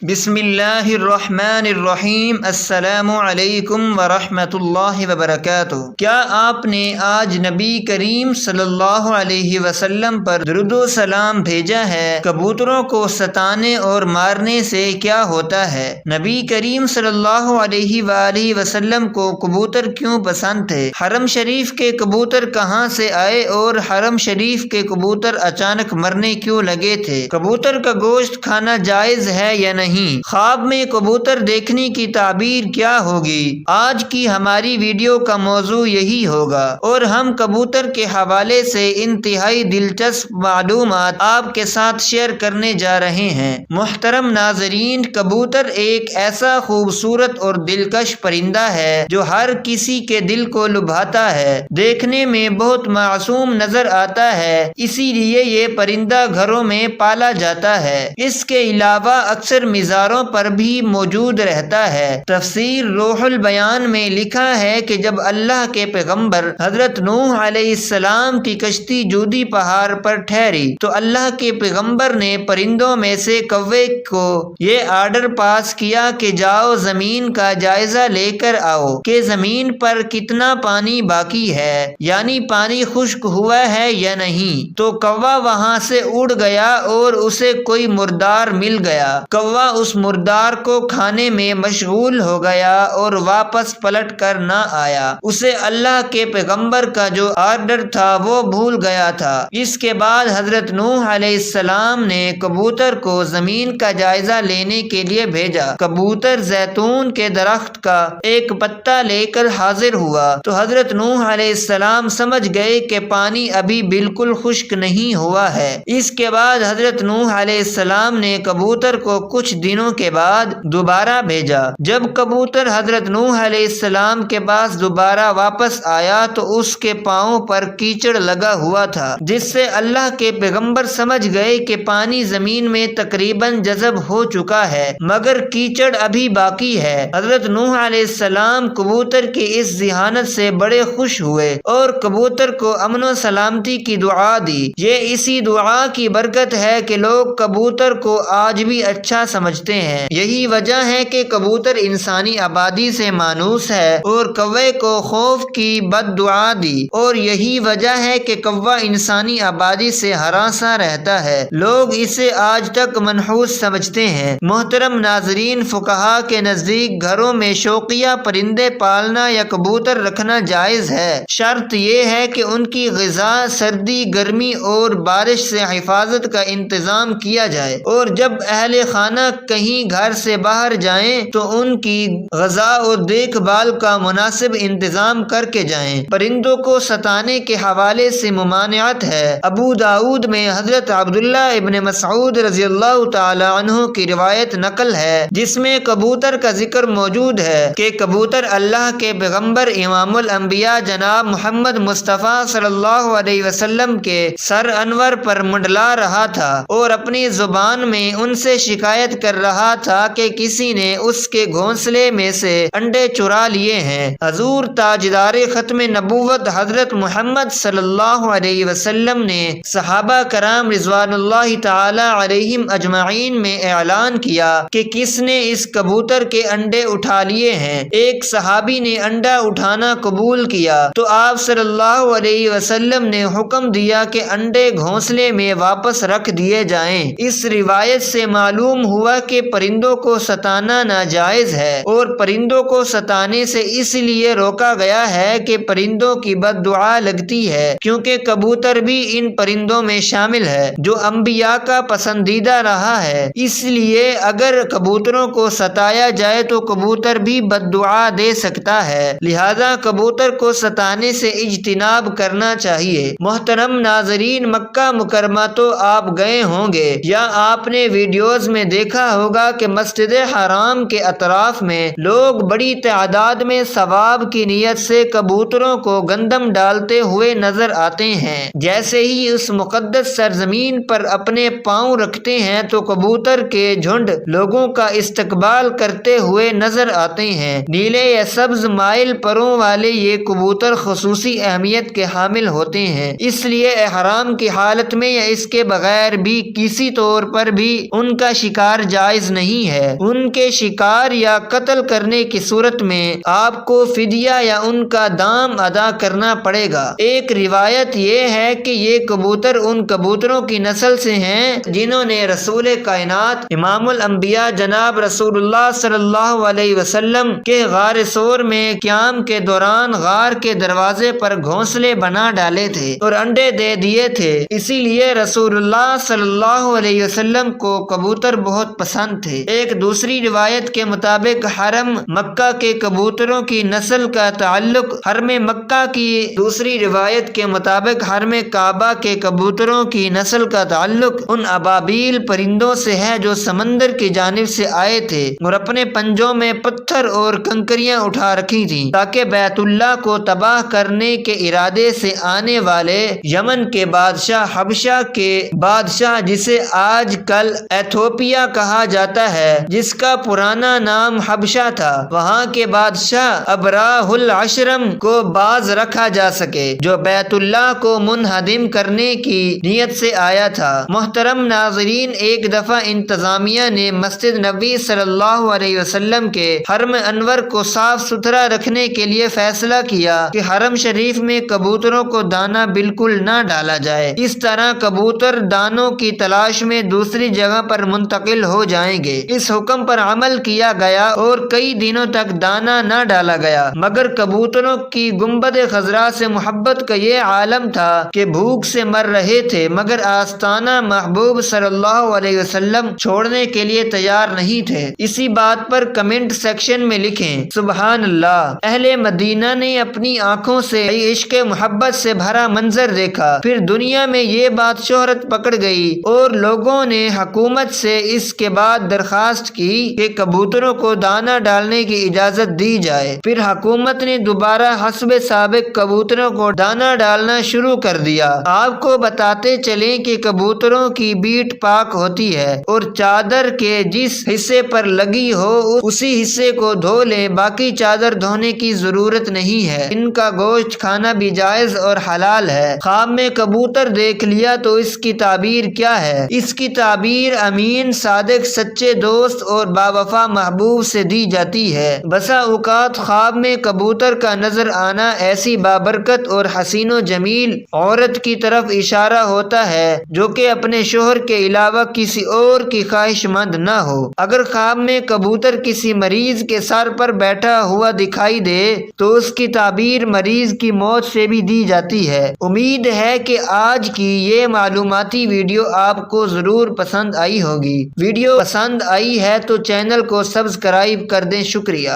بسم اللہ الرحمن الرحیم۔ السلام علیکم ورحمۃ اللہ وبرکاتہ۔ کیا آپ نے آج نبی کریم صلی اللہ علیہ وسلم پر درود و سلام بھیجا ہے؟ کبوتروں کو ستانے اور مارنے سے کیا ہوتا ہے؟ نبی کریم صلی اللہ علیہ وآلہ وسلم کو کبوتر کیوں پسند تھے؟ حرم شریف کے کبوتر کہاں سے آئے اور حرم شریف کے کبوتر اچانک مرنے کیوں لگے تھے؟ کبوتر کا گوشت کھانا جائز ہے یا نہیں؟ خواب میں کبوتر دیکھنے کی تعبیر کیا ہوگی؟ آج کی ہماری ویڈیو کا موضوع یہی ہوگا اور ہم کبوتر کے حوالے سے انتہائی دلچسپ معلومات آپ کے ساتھ شیئر کرنے جا رہے ہیں۔ محترم ناظرین، کبوتر ایک ایسا خوبصورت اور دلکش پرندہ ہے جو ہر کسی کے دل کو لبھاتا ہے۔ دیکھنے میں بہت معصوم نظر آتا ہے، اسی لیے یہ پرندہ گھروں میں پالا جاتا ہے۔ اس کے علاوہ اکثر مزاروں پر بھی موجود رہتا ہے۔ تفسیر روح البیان میں لکھا ہے کہ جب اللہ کے پیغمبر حضرت نوح علیہ السلام کی کشتی جودی پہاڑ پر ٹھہری تو اللہ کے پیغمبر نے پرندوں میں سے کوے کو یہ آرڈر پاس کیا کہ جاؤ زمین کا جائزہ لے کر آؤ کہ زمین پر کتنا پانی باقی ہے، یعنی پانی خشک ہوا ہے یا نہیں۔ تو کوا وہاں سے اڑ گیا اور اسے کوئی مردار مل گیا۔ کوا اس مردار کو کھانے میں مشغول ہو گیا اور واپس پلٹ کر نہ آیا۔ اسے اللہ کے پیغمبر کا جو آرڈر تھا وہ بھول گیا تھا۔ اس کے بعد حضرت نوح علیہ السلام نے کبوتر کو زمین کا جائزہ لینے کے لیے بھیجا۔ کبوتر زیتون کے درخت کا ایک پتا لے کر حاضر ہوا تو حضرت نوح علیہ السلام سمجھ گئے کہ پانی ابھی بالکل خشک نہیں ہوا ہے۔ اس کے بعد حضرت نوح علیہ السلام نے کبوتر کو کچھ دنوں کے بعد دوبارہ بھیجا۔ جب کبوتر حضرت نوح علیہ السلام کے پاس دوبارہ واپس آیا تو اس کے پاؤں پر کیچڑ لگا ہوا تھا، جس سے اللہ کے پیغمبر سمجھ گئے کہ پانی زمین میں تقریباً جذب ہو چکا ہے مگر کیچڑ ابھی باقی ہے۔ حضرت نوح علیہ السلام کبوتر کی اس ذہانت سے بڑے خوش ہوئے اور کبوتر کو امن و سلامتی کی دعا دی۔ یہ اسی دعا کی برکت ہے کہ لوگ کبوتر کو آج بھی اچھا سمجھتے ہیں۔ یہی وجہ ہے کہ کبوتر انسانی آبادی سے مانوس ہے اور کوے کو خوف کی بد دعا دی، اور یہی وجہ ہے کہ کوا انسانی آبادی سے ہراساں رہتا ہے۔ لوگ اسے آج تک منحوس سمجھتے ہیں۔ محترم ناظرین، فقہا کے نزدیک گھروں میں شوقیہ پرندے پالنا یا کبوتر رکھنا جائز ہے۔ شرط یہ ہے کہ ان کی غذا، سردی، گرمی اور بارش سے حفاظت کا انتظام کیا جائے، اور جب اہل خانہ کہیں گھر سے باہر جائیں تو ان کی غذا اور دیکھ بھال کا مناسب انتظام کر کے جائیں۔ پرندوں کو ستانے کے حوالے سے ممانعت ہے۔ ابو داؤد میں حضرت عبداللہ ابن مسعود رضی اللہ تعالی عنہ کی روایت نقل ہے جس میں کبوتر کا ذکر موجود ہے کہ کبوتر اللہ کے پیغمبر امام الانبیاء جناب محمد مصطفیٰ صلی اللہ علیہ وسلم کے سر انور پر منڈلا رہا تھا اور اپنی زبان میں ان سے شکایت کر رہا تھا کہ کسی نے اس کے گھونسلے میں سے انڈے چرا لیے ہیں۔ حضور تاجدار ختم نبوت حضرت محمد صلی اللہ علیہ وسلم نے صحابہ کرام رضوان اللہ تعالی علیہم اجمعین میں اعلان کیا کہ کس نے اس کبوتر کے انڈے اٹھا لیے ہیں۔ ایک صحابی نے انڈا اٹھانا قبول کیا تو آپ صلی اللہ علیہ وسلم نے حکم دیا کہ انڈے گھونسلے میں واپس رکھ دیے جائیں۔ اس روایت سے معلوم ہوا کہ پرندوں کو ستانا ناجائز ہے، اور پرندوں کو ستانے سے اس لیے روکا گیا ہے کہ پرندوں کی بد دعا لگتی ہے، کیونکہ کبوتر بھی ان پرندوں میں شامل ہے جو انبیاء کا پسندیدہ رہا ہے۔ اس لیے اگر کبوتروں کو ستایا جائے تو کبوتر بھی بد دعا دے سکتا ہے، لہذا کبوتر کو ستانے سے اجتناب کرنا چاہیے۔ محترم ناظرین، مکہ مکرمہ تو آپ گئے ہوں گے یا آپ نے ویڈیوز میں دیکھا ہوگا کہ مسجد حرام کے اطراف میں لوگ بڑی تعداد میں ثواب کی نیت سے کبوتروں کو گندم ڈالتے ہوئے نظر آتے ہیں۔ جیسے ہی اس مقدس سرزمین پر اپنے پاؤں رکھتے ہیں تو کبوتر کے جھنڈ لوگوں کا استقبال کرتے ہوئے نظر آتے ہیں۔ نیلے یا سبز مائل پروں والے یہ کبوتر خصوصی اہمیت کے حامل ہوتے ہیں، اس لیے احرام کی حالت میں یا اس کے بغیر بھی کسی طور پر بھی ان کا شکار جائز نہیں ہے۔ ان کے شکار یا قتل کرنے کی صورت میں آپ کو فدیہ یا ان کا دام ادا کرنا پڑے گا۔ ایک روایت یہ ہے کہ یہ کبوتر ان کبوتروں کی نسل سے ہیں جنہوں نے رسول کائنات امام الانبیاء جناب رسول اللہ صلی اللہ علیہ وسلم کے غار ثور میں قیام کے دوران غار کے دروازے پر گھونسلے بنا ڈالے تھے اور انڈے دے دیے تھے، اسی لیے رسول اللہ صلی اللہ علیہ وسلم کو کبوتر بہت پسند تھے۔ ایک دوسری روایت کے مطابق حرم مکہ کے کبوتروں کی نسل کا تعلق حرم مکہ کی دوسری روایت کے مطابق حرم کعبہ کے کبوتروں کی نسل کا تعلق ان ابابیل پرندوں سے ہے جو سمندر کی جانب سے آئے تھے اور اپنے پنجوں میں پتھر اور کنکریاں اٹھا رکھی تھیں تاکہ بیت اللہ کو تباہ کرنے کے ارادے سے آنے والے یمن کے بادشاہ حبشہ کے بادشاہ جسے آج کل ایتھوپیا کہا جاتا ہے، جس کا پرانا نام حبشہ تھا، وہاں کے بادشاہ ابراہ العشرم کو باز رکھا جا سکے جو بیت اللہ کو منہدم کرنے کی نیت سے آیا تھا۔ محترم ناظرین، ایک دفعہ انتظامیہ نے مسجد نبوی صلی اللہ علیہ وسلم کے حرم انور کو صاف ستھرا رکھنے کے لیے فیصلہ کیا کہ حرم شریف میں کبوتروں کو دانہ بالکل نہ ڈالا جائے، اس طرح کبوتر دانوں کی تلاش میں دوسری جگہ پر منتقل ہو جائیں گے۔ اس حکم پر عمل کیا گیا اور کئی دنوں تک دانہ نہ ڈالا گیا، مگر کبوتروں کی گنبد خضرا سے محبت کا یہ عالم تھا کہ بھوک سے مر رہے تھے، مگر آستانہ محبوب صلی اللہ علیہ وسلم چھوڑنے کے لیے تیار نہیں تھے۔ اسی بات پر کمنٹ سیکشن میں لکھیں سبحان اللہ۔ اہل مدینہ نے اپنی آنکھوں سے عشق محبت سے بھرا منظر دیکھا، پھر دنیا میں یہ بات شہرت پکڑ گئی اور لوگوں نے حکومت سے اس کے بعد درخواست کی کہ کبوتروں کو دانہ ڈالنے کی اجازت دی جائے، پھر حکومت نے دوبارہ حسب سابق کبوتروں کو دانہ ڈالنا شروع کر دیا۔ آپ کو بتاتے چلیں کہ کبوتروں کی بیٹ پاک ہوتی ہے اور چادر کے جس حصے پر لگی ہو اسی حصے کو دھو لیں، باقی چادر دھونے کی ضرورت نہیں ہے۔ ان کا گوشت کھانا بھی جائز اور حلال ہے۔ خواب میں کبوتر دیکھ لیا تو اس کی تعبیر کیا ہے؟ اس کی تعبیر امین، صادق، سچے دوست اور باوفا محبوب سے دی جاتی ہے۔ بسا اوقات خواب میں کبوتر کا نظر آنا ایسی بابرکت اور حسین و جمیل عورت کی طرف اشارہ ہوتا ہے جو کہ اپنے شوہر کے علاوہ کسی اور کی خواہش مند نہ ہو۔ اگر خواب میں کبوتر کسی مریض کے سر پر بیٹھا ہوا دکھائی دے تو اس کی تعبیر مریض کی موت سے بھی دی جاتی ہے۔ امید ہے کہ آج کی یہ معلوماتی ویڈیو آپ کو ضرور پسند آئی ہوگی۔ ویڈیو پسند آئی ہے تو چینل کو سبسکرائب کر دیں۔ شکریہ۔